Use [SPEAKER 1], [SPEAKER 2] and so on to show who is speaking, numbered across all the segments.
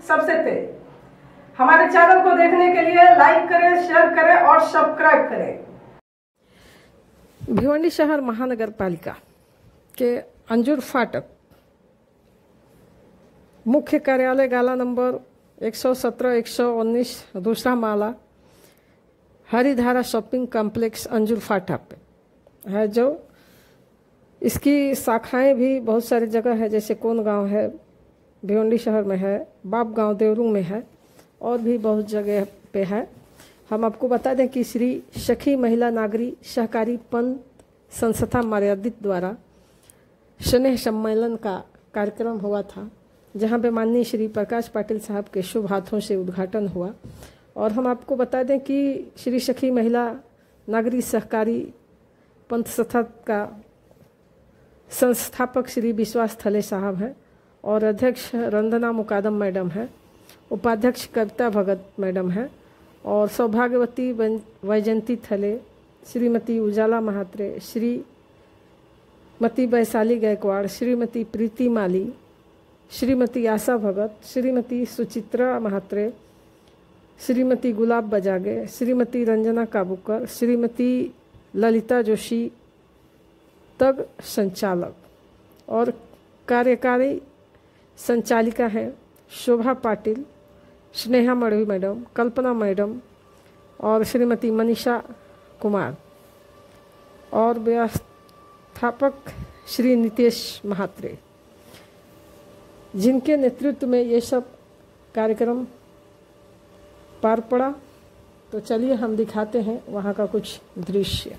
[SPEAKER 1] सबसे तेज। हमारे चैनल को देखने के लिए लाइक करें, शेयर करें और सब्सक्राइब करें। भिवंडी शहर महानगर पालिका के अंजुर फाटक मुख्य कार्यालय गाला नंबर 117-119 दूसरा माला हरिधारा शॉपिंग कॉम्प्लेक्स अंजुर फाटक पे है, जो इसकी शाखाएं भी बहुत सारी जगह है, जैसे कोन गांव है, भिवंडी शहर में है, बाप गांव देवरू में है और भी बहुत जगह पे है। हम आपको बता दें कि श्री सखी महिला नागरी सहकारी पंथ संस्था मर्यादित द्वारा स्नेह सम्मेलन का कार्यक्रम हुआ था, जहां पे माननीय श्री प्रकाश पाटिल साहब के शुभ हाथों से उद्घाटन हुआ। और हम आपको बता दें कि श्री सखी महिला नागरी सहकारी पंथ संस्था का संस्थापक श्री विश्वास थले साहब हैं और अध्यक्ष रंजना मुकादम मैडम है, उपाध्यक्ष कविता भगत मैडम है और सौभाग्यवती वैजयंती थले, श्रीमती उजाला महात्रे, श्रीमती वैशाली गायकवाड़, श्रीमती प्रीति माली, श्रीमती आशा भगत, श्रीमती सुचित्रा महात्रे, श्रीमती गुलाब बजागे, श्रीमती रंजना काबूकर, श्रीमती ललिता जोशी तग संचालक और कार्यकारी संचालिका हैं शोभा पाटिल, स्नेहा मड़वी मैडम, कल्पना मैडम और श्रीमती मनीषा कुमार और व्यवस्थापक श्री नितेश महात्रे, जिनके नेतृत्व में ये सब कार्यक्रम पार पड़ा। तो चलिए हम दिखाते हैं वहाँ का कुछ दृश्य।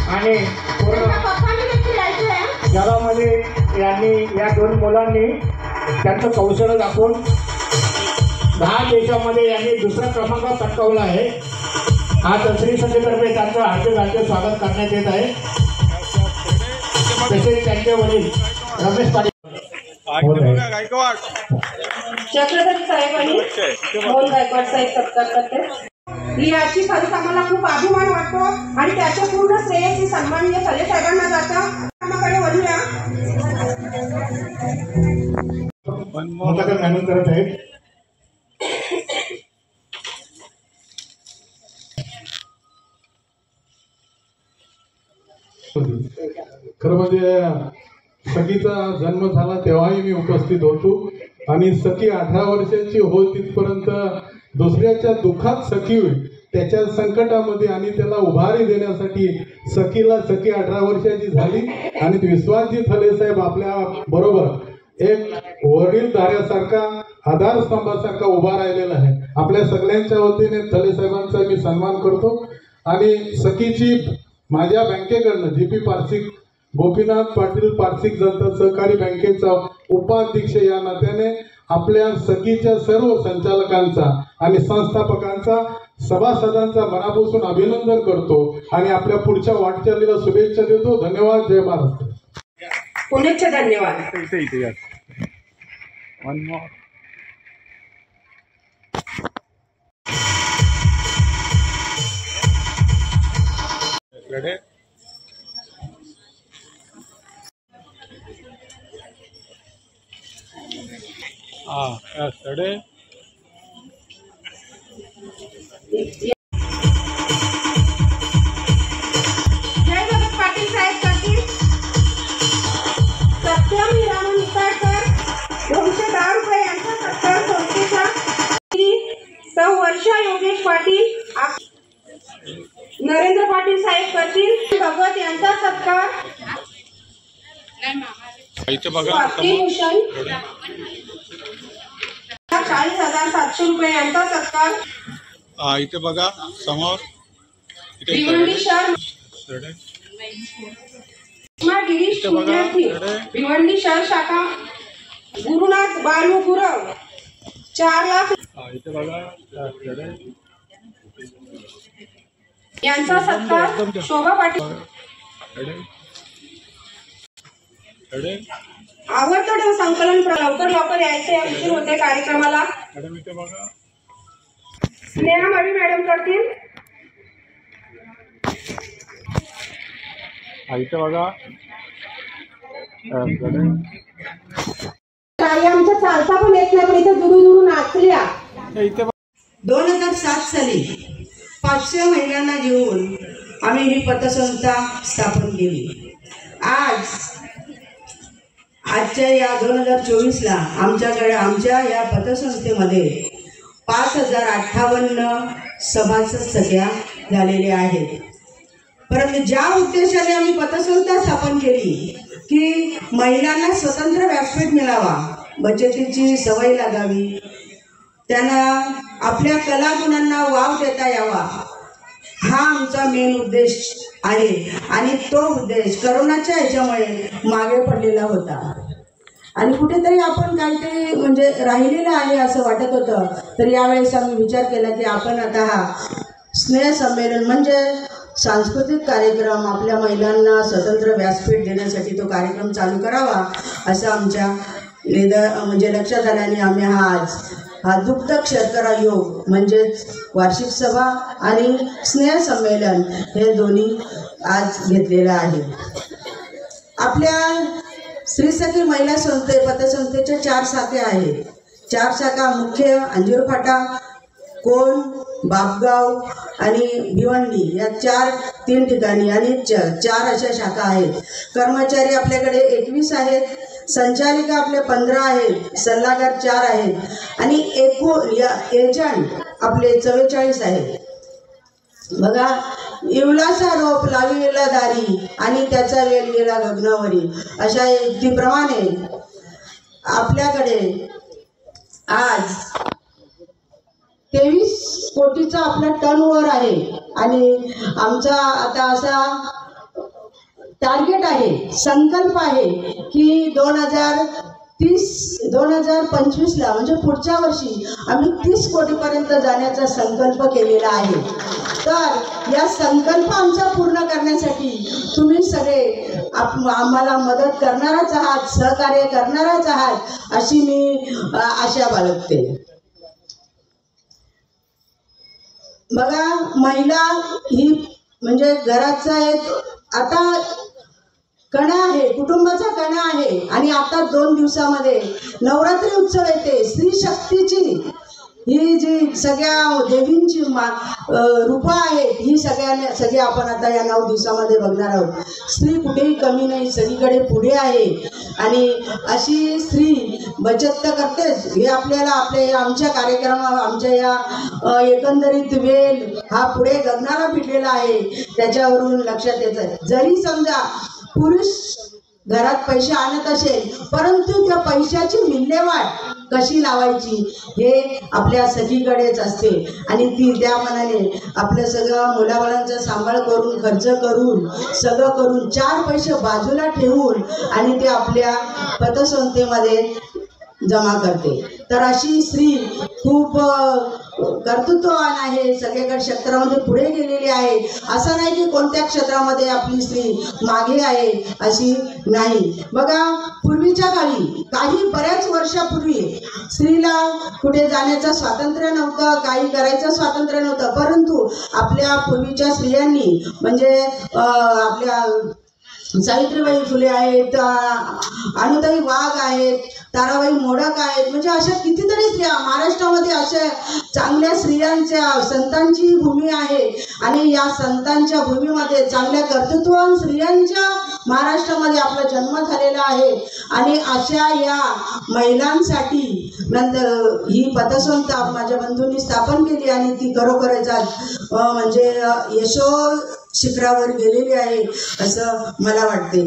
[SPEAKER 2] आणि जगामध्ये यांनी या दोन मुलांनी त्यांचं कौशल्य दाखवून 10 देशामध्ये यांनी दुसरा क्रमांक पटकावला आहे। आज श्री सखीतर्फे त्यांचं हार्दिक स्वागत करण्यात येत आहे। तसेच त्यांचे वडील रमेश पाटील
[SPEAKER 3] चक्रधर साहेबांनी मोहन गायकवाड साहेब सत्कार करते। याची खरंच आम्हाला खूप अभिमान वाटतो आणि त्याचं पूर्ण श्रेय श्री सन्माननीय थले साहेबांना जातं। आम्हाकडे वळूया।
[SPEAKER 2] मॅनेज करत आहेत।
[SPEAKER 4] खरं म्हणजे सखीचा जन्म झाला तेव्हाही मी उपस्थित होतो आणि सखी 18 वर्षाची हो तिथपर्यंत दुसऱ्याच्या दुःखात सखी होईल, त्याच्या संकटामध्ये आणि त्याला उभारी देण्यासाठी सखीला सखी 18 वर्षाची झाली आणि विश्वासजी थले साहेब आपल्या बरोबर एक वडीलधाऱ्यासारखा आधारस्तंभासारखा उभा राहिलेला आहे। आपल्या सगळ्यांच्या वतीने थले साहेबांचा मी सन्मान करतो आणि सखीची माझ्या बँकेकडनं जीपी पार्सिक गोपीनाथ पाटील पार्सिक जनता सहकारी बँकेचा उपाध्यक्ष या नात्याने आपल्या सखीच्या सर्व संचालकांचा आणि संस्थापकांचा सभासदांचा मनापासून अभिनंदन करतो आणि आपल्या पुढच्या वाटचालीला शुभेच्छा देतो। धन्यवाद। जय महाराष्ट्र।
[SPEAKER 3] पुण्याचे धन्यवाद। जय भगत पाटील साहेब करतील। सत्यम हिरामन निसाळकर 210 रुपये यांचा सत्कार संस्थेचा। सौ वर्षा योगेश पाटील, नरेंद्र पाटील साहेब करतील। भगत यांचा सत्कार। भूषण 40,700 रुपये यांचा सत्कार।
[SPEAKER 5] इथे बघा समोर
[SPEAKER 3] भिवंडी शहर गिरीश विद्यार्थी, भिवंडी शहर शाखा गुरुनाथ बालू गुरव 4 लाख।
[SPEAKER 5] इथे बघा
[SPEAKER 3] यांचा सत्कार शोभा पाटील। आवडतं संकलन लवकर लवकर यायचे उशीर होते कार्यक्रमाला.
[SPEAKER 5] मॅडम इथे बघा.
[SPEAKER 3] स्नेहा मडी मॅडम करतील.
[SPEAKER 5] इथे बघा.
[SPEAKER 3] ताई आमच्या चालता पण येत नाही पण इथे दुरू दुरू नाचल्या.
[SPEAKER 5] इथे
[SPEAKER 6] 2007 साली 500 महिलांना घेऊन आम्ही ही पतसंस्था स्थापन केली. आजच्या या 2024ला आमच्याकडे आमच्या या पतसंस्थेमध्ये 5058 सभासद सख्या झालेल्या आहेत. परंतु ज्या उद्देशाने आम्ही पतसंस्था स्थापन केली की महिलांना स्वतंत्र व्यासपीठ मिळावा, बचतीची सवय लागावी, त्यांना आपल्या कलागुणांना वाव देता यावा, हा आमचा मेन उद्देश आहे. आणि तो उद्देश करोनाच्या ह्याच्यामुळे मागे पडलेला होता आणि कुठेतरी आपण काहीतरी म्हणजे राहिलेलं आहे असं वाटत होतं. तर यावेळेस आम्ही विचार केला की आपण आता हा स्नेहसंमेलन म्हणजे सांस्कृतिक कार्यक्रम आपल्या महिलांना स्वतंत्र व्यासपीठ देण्यासाठी तो कार्यक्रम चालू करावा असं आमच्या म्हणजे लक्षात आल्याने आम्ही हा दुग्धक शर्करा योग म्हणजेच वार्षिक सभा आणि स्नेहसंमेलन हे दोन्ही आज घेतलेलं आहे. आपल्या स्त्रीसखी महिला पतसंस्थेच्या 4 शाखा आहेत. 4 शाखा मुख्य अंजीर फाटा, कोण, बापगाव आणि भिवंडी या 3 ठिकाणी आणि 4 अशा शाखा आहेत. कर्मचारी आपल्याकडे 21 आहेत, संचालिका आपले 15 आहेत, सल्लागार 4 आहेत आणि एकूण एजंट आपले 44 आहेत. बघा, इवलासा रोप लाविला दारी आणि त्याचा वेल गेला गगनावरी अशा युक्तीप्रमाणे आपल्याकडे आज 23 कोटीचा आपला टर्नओव्हर आहे आणि आमचा आता असा टार्गेट आहे, संकल्प आहे की 2025ला म्हणजे पुढच्या वर्षी आम्ही 30 कोटीपर्यंत जाण्याचा संकल्प केलेला आहे. तर या संकल्प आमचा पूर्ण करण्यासाठी तुम्ही सगळे आम्हाला मदत करणारच आहात, सहकार्य करणारच आहात अशी मी आशा बाळगते. बघा, महिला ही म्हणजे घराचा एक आता कणा आहे, कुटुंबाचा कणा आहे आणि आता 2 दिवसामध्ये नवरात्री उत्सव येते. स्त्री शक्तीची ही जी सगळ्या देवींची रूपं आहेत ही सगळे आपण आता या 9 दिवसामध्ये बघणार आहोत. स्त्री कुठेही कमी नाही, सगळीकडे पुढे आहे आणि अशी स्त्री बचत तर करतेच. हे आपल्याला आमच्या कार्यक्रमात आमच्या या एकंदरीत वेल हा पुढे गगनाला भिडलेला आहे त्याच्यावरून लक्षात येतं. जरी समजा पुरुष घरात पैसे आणत असेल परंतु त्या पैशाची विल्हेवाट कशी लावायची हे आपल्या सगळीकडेच असते आणि ती त्या मनाने आपल्या सगळं मुलाबाळांचा सांभाळ करून खर्च करून सगळं करून 4 पैसे बाजूला ठेवून आणि ते आपल्या पतसंस्थेमध्ये जमा करते. तर अशी स्त्री खूप कर्तृत्ववान आहे, सगळीकडे क्षेत्रामध्ये पुढे गेलेली आहे. असं नाही की कोणत्या क्षेत्रामध्ये आपली स्त्री मागे आहे अशी नाही. बघा, पूर्वीच्या काळी बऱ्याच वर्षापूर्वी स्त्रीला कुठे जाण्याचं स्वातंत्र्य नव्हतं, काही करायचं स्वातंत्र्य नव्हतं. परंतु आपल्या पूर्वीच्या स्त्रियांनी म्हणजे आपल्या सावित्रीबाई फुले आहेत, अनुताई वाघ आहेत, ताराबाई मोडक आहेत, म्हणजे अशा कितीतरी स्त्रिया महाराष्ट्रामध्ये अशा चांगल्या स्त्रियांच्या संतांची भूमी आहे आणि या संतांच्या भूमीमध्ये चांगल्या कर्तृत्ववान स्त्रियांच्या महाराष्ट्रामध्ये आपला जन्म झालेला आहे. आणि अशा या महिलांसाठी नंतर ही पतसंस्था माझ्या बंधूंनी स्थापन केली आणि ती खरोखरच म्हणजे यशो शिखरावर गेलेली आहे असं मला वाटते.